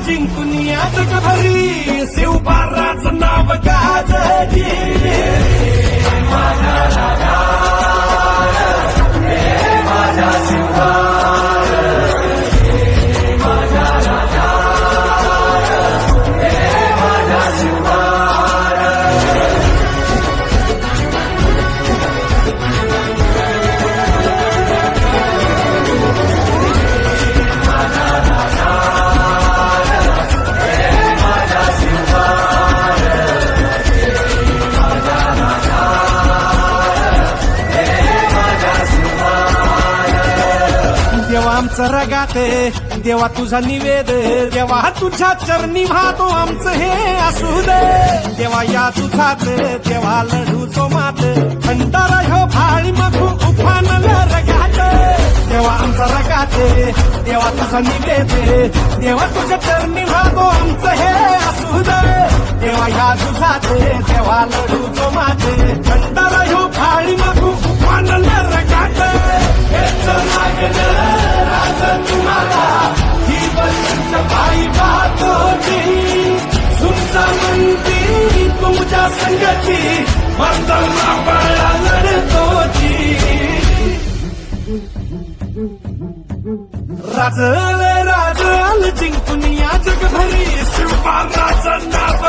जिंकुनिया जगभरी शिवबाराचं नाव गाजली माझा राजा माझा शिवबार माझा राजा माझा शिवबार देवा आमचं रगाते देवा तुझा निवेद देवा तुझ्या चरणी वाहतो आमचं हे असू दे देवा या तुझात देवा लढूचो मात भंडारा ह्यो भाळी मगू उफानला रगात देवा आमचा रगाते देवा तुझा निवेद देवा तुझ्या चरणी वाहतो आमचं हे असू दे देवा या तुझात देवा लढूचो मात भंडारा ह्यो भाळी मगू उफानला रगात तुम्हाला ही बसंत बाई पाहतोची सुमचा म्हणती तुमच्या संगती बंदमा बाळा लढतोची राजल राजल जिंकून या जगभरी शिवबाराचं नाव